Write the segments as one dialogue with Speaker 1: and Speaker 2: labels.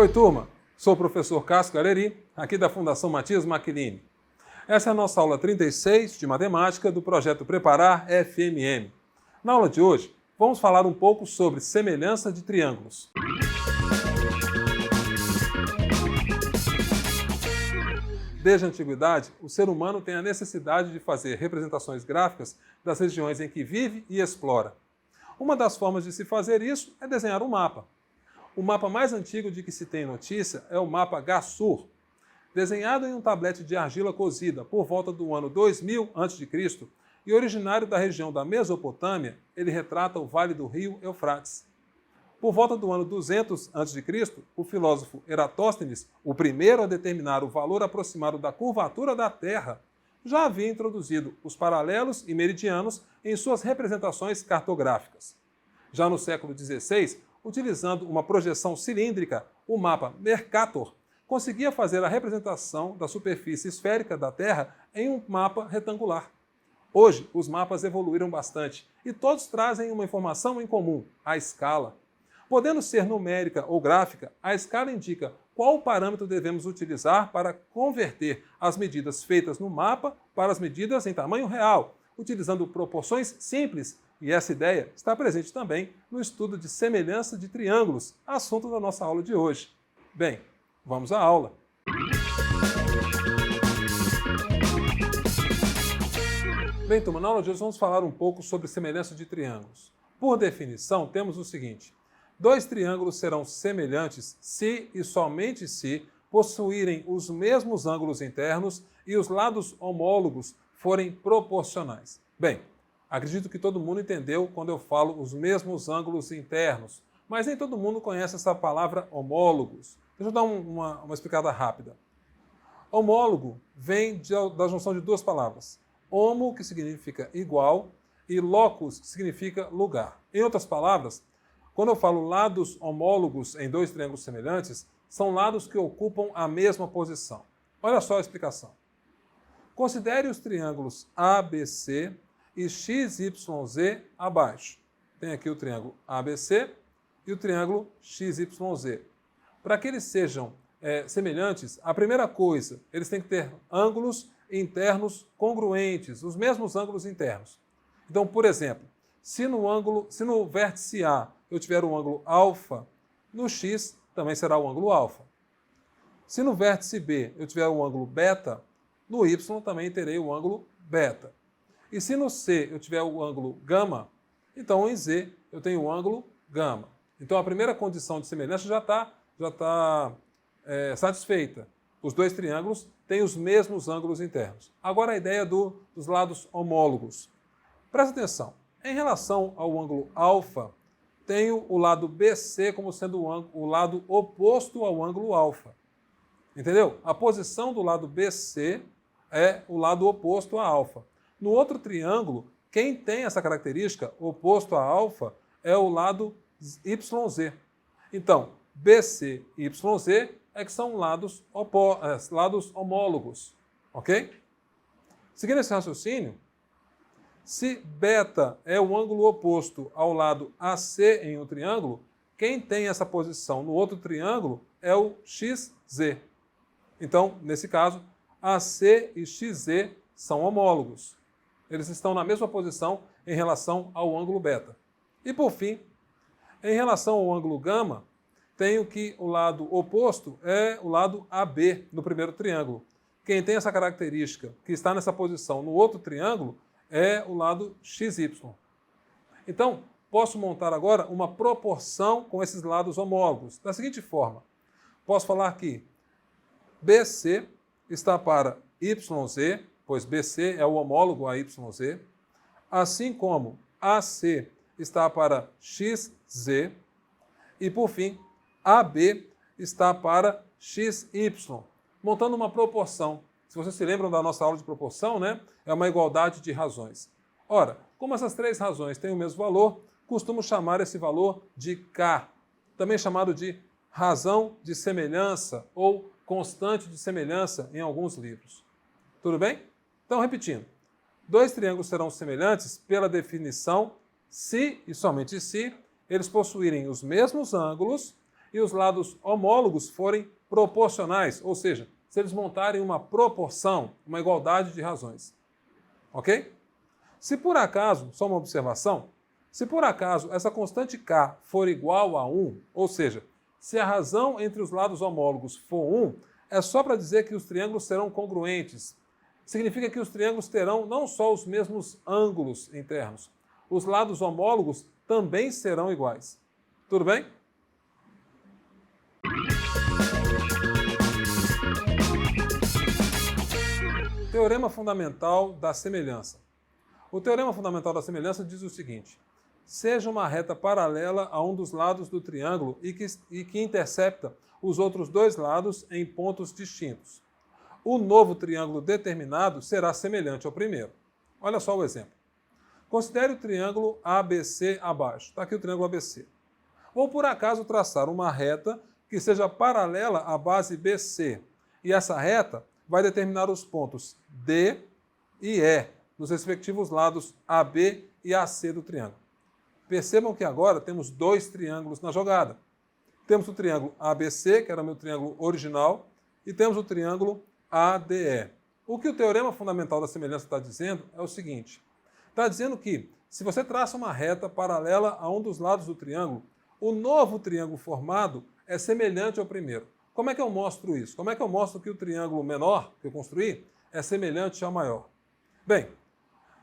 Speaker 1: Oi, turma! Sou o professor Cássio Galeri, aqui da Fundação Matias Maquilini. Essa é a nossa aula 36 de matemática do projeto Preparar FMM. Na aula de hoje, vamos falar um pouco sobre semelhança de triângulos. Desde a antiguidade, o ser humano tem a necessidade de fazer representações gráficas das regiões em que vive e explora. Uma das formas de se fazer isso é desenhar um mapa. O mapa mais antigo de que se tem notícia é o mapa Gassur. Desenhado em um tablete de argila cozida por volta do ano 2000 a.C. e originário da região da Mesopotâmia, ele retrata o vale do rio Eufrates. Por volta do ano 200 a.C., o filósofo Eratóstenes, o primeiro a determinar o valor aproximado da curvatura da Terra, já havia introduzido os paralelos e meridianos em suas representações cartográficas. Já no século XVI, utilizando uma projeção cilíndrica, o mapa Mercator conseguia fazer a representação da superfície esférica da Terra em um mapa retangular. Hoje, os mapas evoluíram bastante e todos trazem uma informação em comum, a escala. Podendo ser numérica ou gráfica, a escala indica qual parâmetro devemos utilizar para converter as medidas feitas no mapa para as medidas em tamanho real, utilizando proporções simples, e essa ideia está presente também no estudo de semelhança de triângulos, assunto da nossa aula de hoje. Bem, vamos à aula. Bem, turma, na aula de hoje vamos falar um pouco sobre semelhança de triângulos. Por definição, temos o seguinte: dois triângulos serão semelhantes se e somente se possuírem os mesmos ângulos internos e os lados homólogos forem proporcionais. Bem, acredito que todo mundo entendeu quando eu falo os mesmos ângulos internos, mas nem todo mundo conhece essa palavra homólogos. Deixa eu dar uma explicada rápida. Homólogo vem da junção de duas palavras. Homo, que significa igual, e locus, que significa lugar. Em outras palavras, quando eu falo lados homólogos em dois triângulos semelhantes, são lados que ocupam a mesma posição. Olha só a explicação. Considere os triângulos ABC e XYZ abaixo. Tem aqui o triângulo ABC e o triângulo XYZ. Para que eles sejam semelhantes, a primeira coisa, eles têm que ter ângulos internos congruentes, os mesmos ângulos internos. Então, por exemplo, se no vértice A eu tiver um ângulo alfa, no X também será o ângulo alfa. Se no vértice B eu tiver um ângulo beta, no Y também terei o ângulo beta. E se no C eu tiver o ângulo gama, então em Z eu tenho o ângulo gama. Então a primeira condição de semelhança já está satisfeita. Os dois triângulos têm os mesmos ângulos internos. Agora a ideia dos lados homólogos. Presta atenção. Em relação ao ângulo alfa, tenho o lado BC como sendo o lado oposto ao ângulo alfa. Entendeu? A posição do lado BC é o lado oposto a alfa. No outro triângulo, quem tem essa característica oposto a alfa é o lado YZ. Então, BC e YZ é que são lados homólogos. Ok? Seguindo esse raciocínio, se beta é o ângulo oposto ao lado AC em um triângulo, quem tem essa posição no outro triângulo é o XZ. Então, nesse caso, AC e XZ são homólogos. Eles estão na mesma posição em relação ao ângulo beta. E, por fim, em relação ao ângulo gama, tenho que o lado oposto é o lado AB no primeiro triângulo. Quem tem essa característica, que está nessa posição no outro triângulo, é o lado XY. Então, posso montar agora uma proporção com esses lados homólogos. Da seguinte forma, posso falar que BC está para YZ, pois BC é o homólogo a YZ, assim como AC está para XZ, e, por fim, AB está para XY, montando uma proporção. Se vocês se lembram da nossa aula de proporção, né? É uma igualdade de razões. Ora, como essas três razões têm o mesmo valor, costumo chamar esse valor de K, também chamado de razão de semelhança ou constante de semelhança em alguns livros. Tudo bem? Então, repetindo. Dois triângulos serão semelhantes pela definição se e somente se eles possuírem os mesmos ângulos e os lados homólogos forem proporcionais, ou seja, se eles montarem uma proporção, uma igualdade de razões. Ok? Se por acaso, só uma observação, se por acaso essa constante k for igual a 1, ou seja, se a razão entre os lados homólogos for 1, é só para dizer que os triângulos serão congruentes. Significa que os triângulos terão não só os mesmos ângulos internos, os lados homólogos também serão iguais. Tudo bem? Teorema fundamental da semelhança. O teorema fundamental da semelhança diz o seguinte: seja uma reta paralela a um dos lados do triângulo e que intercepta os outros dois lados em pontos distintos. O novo triângulo determinado será semelhante ao primeiro. Olha só o exemplo. Considere o triângulo ABC abaixo. Está aqui o triângulo ABC. Vou, por acaso, traçar uma reta que seja paralela à base BC. E essa reta vai determinar os pontos D e E, nos respectivos lados AB e AC do triângulo. Percebam que agora temos dois triângulos na jogada. Temos o triângulo ABC, que era o meu triângulo original, e temos o triângulo ADE. O que o teorema fundamental da semelhança está dizendo é o seguinte: está dizendo que, se você traça uma reta paralela a um dos lados do triângulo, o novo triângulo formado é semelhante ao primeiro. Como é que eu mostro isso? Como é que eu mostro que o triângulo menor que eu construí é semelhante ao maior? Bem,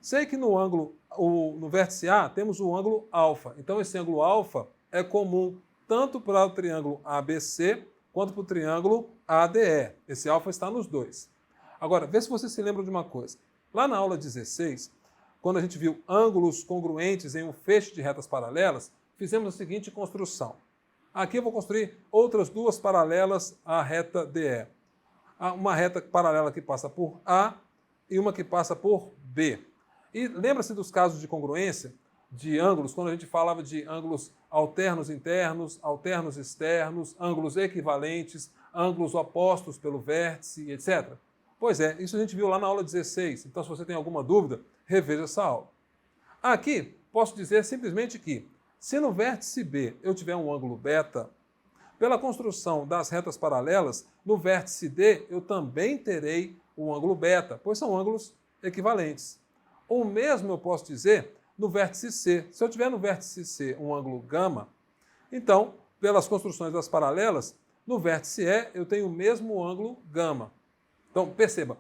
Speaker 1: sei que no vértice A temos o ângulo alfa. Então esse ângulo alfa é comum tanto para o triângulo ABC quanto para o triângulo ADE. Esse alfa está nos dois. Agora, vê se você se lembra de uma coisa. Lá na aula 16, quando a gente viu ângulos congruentes em um feixe de retas paralelas, fizemos a seguinte construção. Aqui eu vou construir outras duas paralelas à reta DE. Uma reta paralela que passa por A e uma que passa por B. E lembra-se dos casos de congruência de ângulos, quando a gente falava de ângulos alternos internos, alternos externos, ângulos equivalentes, ângulos opostos pelo vértice, etc. Pois é, isso a gente viu lá na aula 16. Então, se você tem alguma dúvida, reveja essa aula. Aqui, posso dizer simplesmente que, se no vértice B eu tiver um ângulo beta, pela construção das retas paralelas, no vértice D eu também terei um ângulo beta, pois são ângulos equivalentes. Ou mesmo eu posso dizer no vértice C. Se eu tiver no vértice C um ângulo gama, então, pelas construções das paralelas, no vértice E eu tenho o mesmo ângulo gama. Então, perceba,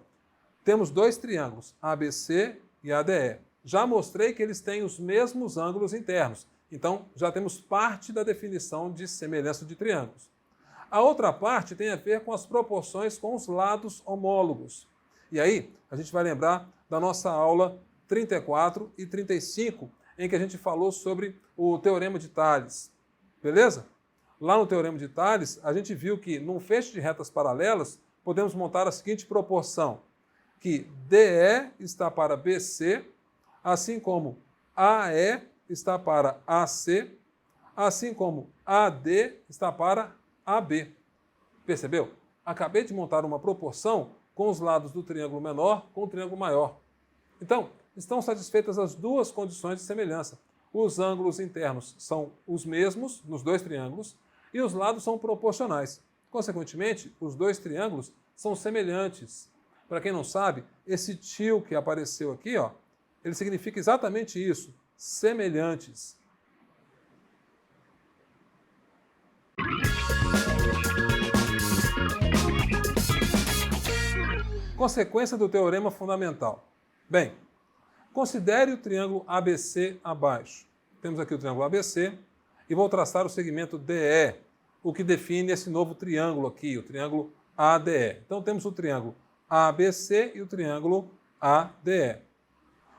Speaker 1: temos dois triângulos, ABC e ADE. Já mostrei que eles têm os mesmos ângulos internos. Então, já temos parte da definição de semelhança de triângulos. A outra parte tem a ver com as proporções com os lados homólogos. E aí, a gente vai lembrar da nossa aula 34 e 35, em que a gente falou sobre o Teorema de Tales. Beleza? Lá no Teorema de Tales, a gente viu que, num feixe de retas paralelas, podemos montar a seguinte proporção, que DE está para BC, assim como AE está para AC, assim como AD está para AB. Percebeu? Acabei de montar uma proporção com os lados do triângulo menor com o triângulo maior. Então, estão satisfeitas as duas condições de semelhança. Os ângulos internos são os mesmos nos dois triângulos e os lados são proporcionais. Consequentemente, os dois triângulos são semelhantes. Para quem não sabe, esse tio que apareceu aqui, ó, ele significa exatamente isso, semelhantes. Consequência do teorema fundamental. Bem, considere o triângulo ABC abaixo. Temos aqui o triângulo ABC e vou traçar o segmento DE, o que define esse novo triângulo aqui, o triângulo ADE. Então temos o triângulo ABC e o triângulo ADE.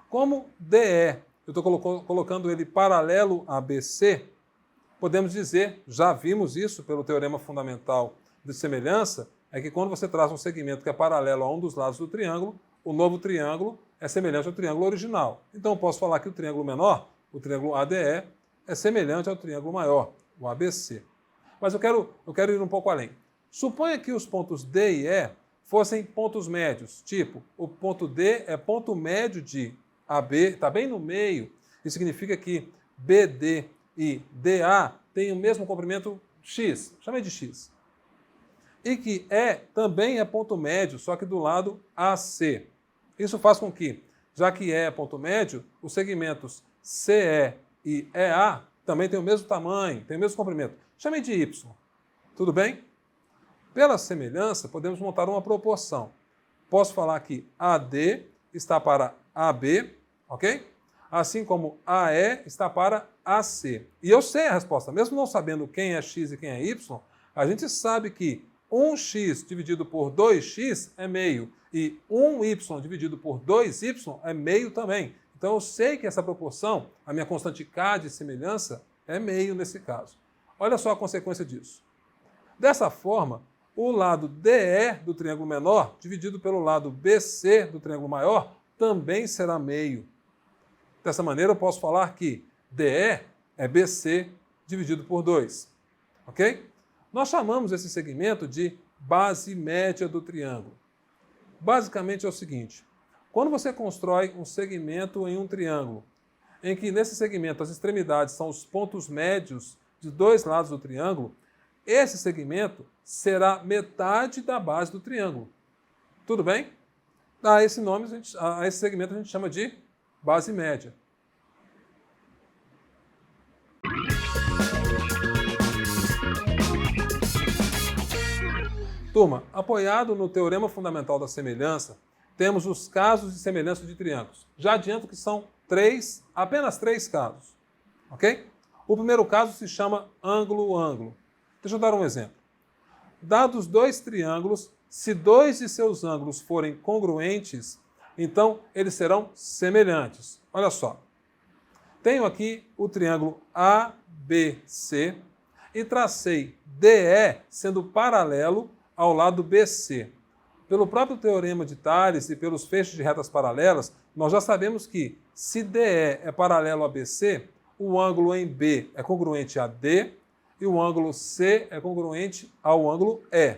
Speaker 1: Como DE, eu estou colocando ele paralelo a BC, podemos dizer, já vimos isso pelo teorema fundamental de semelhança, é que quando você traça um segmento que é paralelo a um dos lados do triângulo, o novo triângulo é semelhante ao triângulo original. Então eu posso falar que o triângulo menor, o triângulo ADE, é semelhante ao triângulo maior, o ABC. Mas eu quero ir um pouco além. Suponha que os pontos D e E fossem pontos médios, tipo, o ponto D é ponto médio de AB, está bem no meio, isso significa que BD e DA têm o mesmo comprimento x, chamei de x. E que E também é ponto médio, só que do lado AC. Isso faz com que, já que E é ponto médio, os segmentos CE e EA também têm o mesmo tamanho, têm o mesmo comprimento. Chamei de Y. Tudo bem? Pela semelhança, podemos montar uma proporção. Posso falar que AD está para AB, ok? Assim como AE está para AC. E eu sei a resposta. Mesmo não sabendo quem é x e quem é y, a gente sabe que 1x dividido por 2x é meio. E 1y dividido por 2y é meio também. Então eu sei que essa proporção, a minha constante K de semelhança, é meio nesse caso. Olha só a consequência disso. Dessa forma, o lado DE do triângulo menor, dividido pelo lado BC do triângulo maior, também será meio. Dessa maneira, eu posso falar que DE é BC dividido por 2. Ok? Nós chamamos esse segmento de base média do triângulo. Basicamente é o seguinte: quando você constrói um segmento em um triângulo, em que nesse segmento as extremidades são os pontos médios de dois lados do triângulo, esse segmento será metade da base do triângulo. Tudo bem? A esse segmento a gente chama de base média. Turma, apoiado no teorema fundamental da semelhança, temos os casos de semelhança de triângulos. Já adianto que são apenas três casos. Ok? O primeiro caso se chama ângulo-ângulo. Deixa eu dar um exemplo. Dados dois triângulos, se dois de seus ângulos forem congruentes, então eles serão semelhantes. Olha só. Tenho aqui o triângulo ABC e tracei DE sendo paralelo ao lado BC. Pelo próprio teorema de Tales e pelos feixes de retas paralelas, nós já sabemos que se DE é paralelo a BC, o ângulo em B é congruente a D e o ângulo C é congruente ao ângulo E.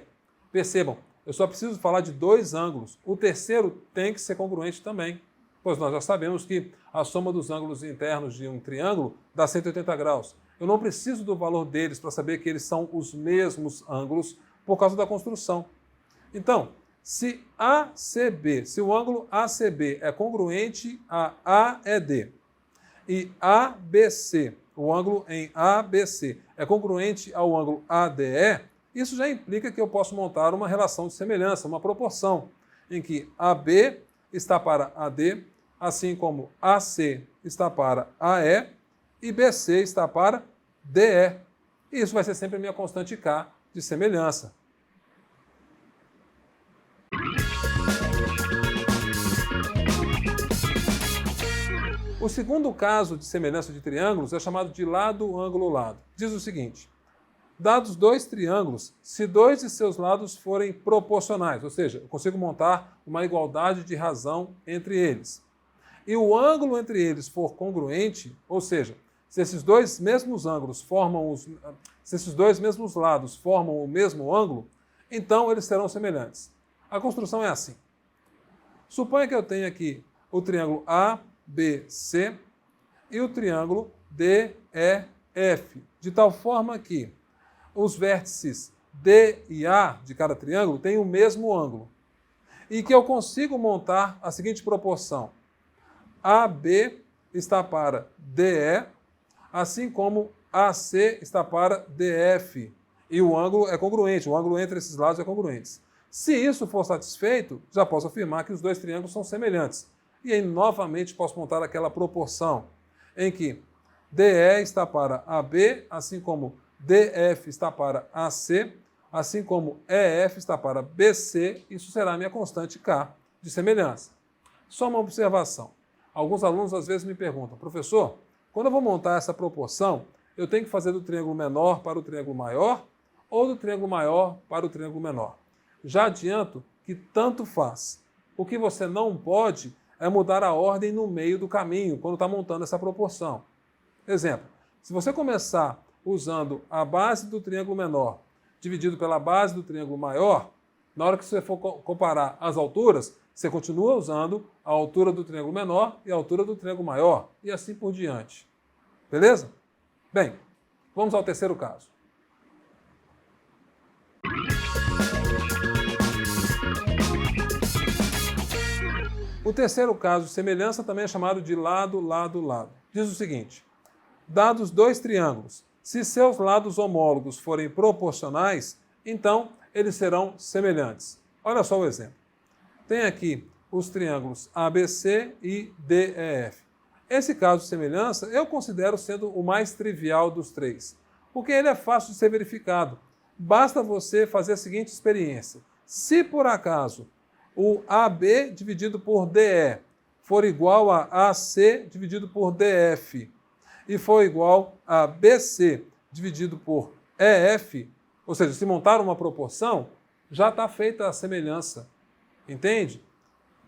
Speaker 1: Percebam, eu só preciso falar de dois ângulos. O terceiro tem que ser congruente também, pois nós já sabemos que a soma dos ângulos internos de um triângulo dá 180 graus. Eu não preciso do valor deles para saber que eles são os mesmos ângulos por causa da construção. Então, se o ângulo ACB é congruente a AED e ABC, o ângulo em ABC, é congruente ao ângulo ADE, isso já implica que eu posso montar uma relação de semelhança, uma proporção, em que AB está para AD, assim como AC está para AE e BC está para DE. E isso vai ser sempre a minha constante K de semelhança. O segundo caso de semelhança de triângulos é chamado de lado, ângulo, lado. Diz o seguinte: dados dois triângulos, se dois de seus lados forem proporcionais, ou seja, eu consigo montar uma igualdade de razão entre eles, e o ângulo entre eles for congruente, ou seja, se esses dois mesmos lados formam o mesmo ângulo, então eles serão semelhantes. A construção é assim. Suponha que eu tenha aqui o triângulo ABC e o triângulo DEF, de tal forma que os vértices D e A de cada triângulo têm o mesmo ângulo. E que eu consigo montar a seguinte proporção: AB está para DE, assim como AC está para DF. E o ângulo é congruente, o ângulo entre esses lados é congruente. Se isso for satisfeito, já posso afirmar que os dois triângulos são semelhantes. E aí, novamente, posso montar aquela proporção em que DE está para AB, assim como DF está para AC, assim como EF está para BC. Isso será a minha constante K de semelhança. Só uma observação. Alguns alunos às vezes me perguntam: professor, quando eu vou montar essa proporção, eu tenho que fazer do triângulo menor para o triângulo maior ou do triângulo maior para o triângulo menor? Já adianto que tanto faz. O que você não pode é mudar a ordem no meio do caminho, quando está montando essa proporção. Exemplo, se você começar usando a base do triângulo menor dividido pela base do triângulo maior, na hora que você for comparar as alturas, você continua usando a altura do triângulo menor e a altura do triângulo maior, e assim por diante. Beleza? Bem, vamos ao terceiro caso. O terceiro caso de semelhança também é chamado de lado, lado, lado. Diz o seguinte: dados dois triângulos, se seus lados homólogos forem proporcionais, então eles serão semelhantes. Olha só o exemplo. Tem aqui os triângulos ABC e DEF. Esse caso de semelhança eu considero sendo o mais trivial dos três, porque ele é fácil de ser verificado. Basta você fazer a seguinte experiência. Se por acaso o AB dividido por DE for igual a AC dividido por DF e for igual a BC dividido por EF, ou seja, se montar uma proporção, já está feita a semelhança. Entende?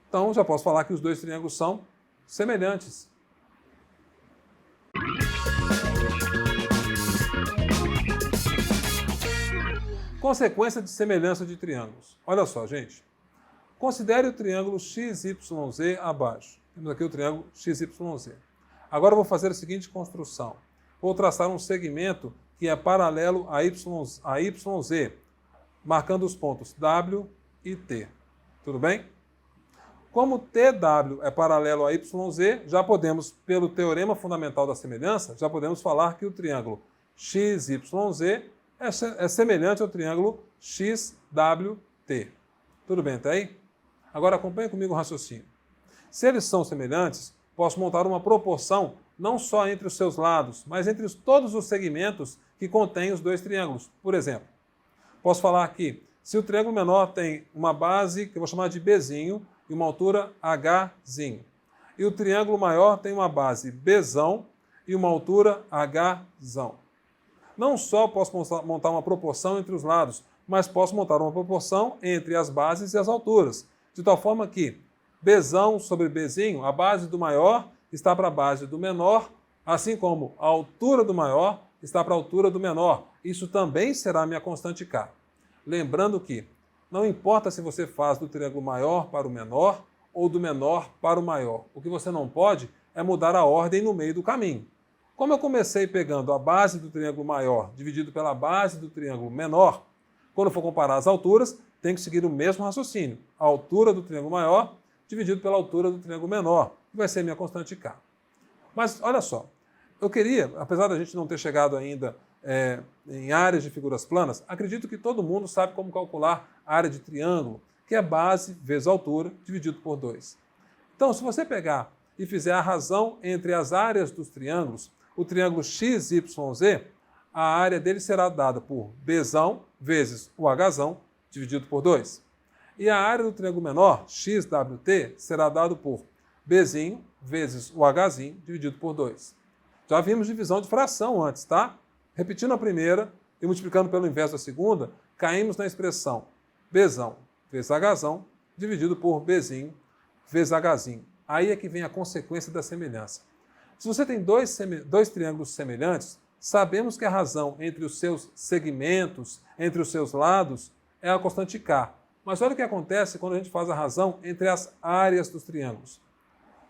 Speaker 1: Então, já posso falar que os dois triângulos são semelhantes. Consequência de semelhança de triângulos. Olha só, gente. Considere o triângulo XYZ abaixo. Temos aqui o triângulo XYZ. Agora eu vou fazer a seguinte construção. Vou traçar um segmento que é paralelo a YZ, marcando os pontos W e T. Tudo bem? Como TW é paralelo a YZ, já podemos, pelo teorema fundamental da semelhança, já podemos falar que o triângulo XYZ é semelhante ao triângulo XWT. Tudo bem até aí? Agora acompanhe comigo o raciocínio. Se eles são semelhantes, posso montar uma proporção não só entre os seus lados, mas entre todos os segmentos que contêm os dois triângulos. Por exemplo, posso falar aqui, se o triângulo menor tem uma base que eu vou chamar de Bzinho e uma altura Hzinho, e o triângulo maior tem uma base Bzão e uma altura Hzão. Não só posso montar uma proporção entre os lados, mas posso montar uma proporção entre as bases e as alturas, de tal forma que Bzão sobre Bzinho, a base do maior está para a base do menor, assim como a altura do maior está para a altura do menor. Isso também será minha constante K. Lembrando que não importa se você faz do triângulo maior para o menor ou do menor para o maior. O que você não pode é mudar a ordem no meio do caminho. Como eu comecei pegando a base do triângulo maior dividido pela base do triângulo menor, quando for comparar as alturas, tem que seguir o mesmo raciocínio. A altura do triângulo maior dividido pela altura do triângulo menor, que vai ser minha constante K. Mas olha só, eu queria, apesar da gente não ter chegado ainda em áreas de figuras planas, acredito que todo mundo sabe como calcular a área de triângulo, que é base vezes altura dividido por 2. Então, se você pegar e fizer a razão entre as áreas dos triângulos, o triângulo XYZ, a área dele será dada por Bzão vezes o Hzão dividido por 2. E a área do triângulo menor, XWT, será dado por Bzinho vezes o Hzinho dividido por 2. Já vimos divisão de fração antes, tá? Repetindo a primeira e multiplicando pelo inverso da segunda, caímos na expressão Bzão vezes Hzão dividido por Bzinho vezes Hzinho. Aí é que vem a consequência da semelhança. Se você tem dois triângulos semelhantes, sabemos que a razão entre os seus segmentos, entre os seus lados, é a constante K. Mas olha o que acontece quando a gente faz a razão entre as áreas dos triângulos.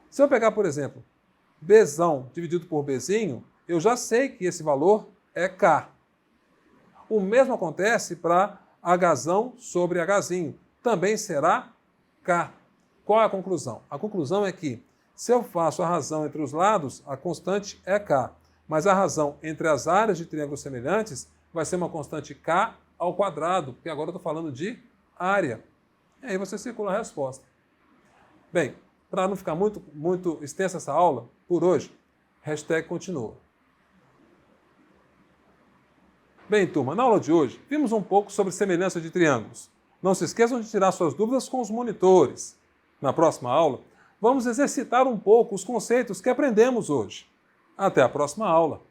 Speaker 1: Se eu pegar, por exemplo, Bzão dividido por Bzinho, eu já sei que esse valor é K. O mesmo acontece para Hzão sobre Hzinho. Também será K. Qual é a conclusão? A conclusão é que, se eu faço a razão entre os lados, a constante é K. Mas a razão entre as áreas de triângulos semelhantes vai ser uma constante K ao quadrado, porque agora eu estou falando de área. E aí você circula a resposta. Bem, para não ficar muito extensa essa aula, por hoje, #continua. Bem, turma, na aula de hoje, vimos um pouco sobre semelhança de triângulos. Não se esqueçam de tirar suas dúvidas com os monitores. Na próxima aula, vamos exercitar um pouco os conceitos que aprendemos hoje. Até a próxima aula!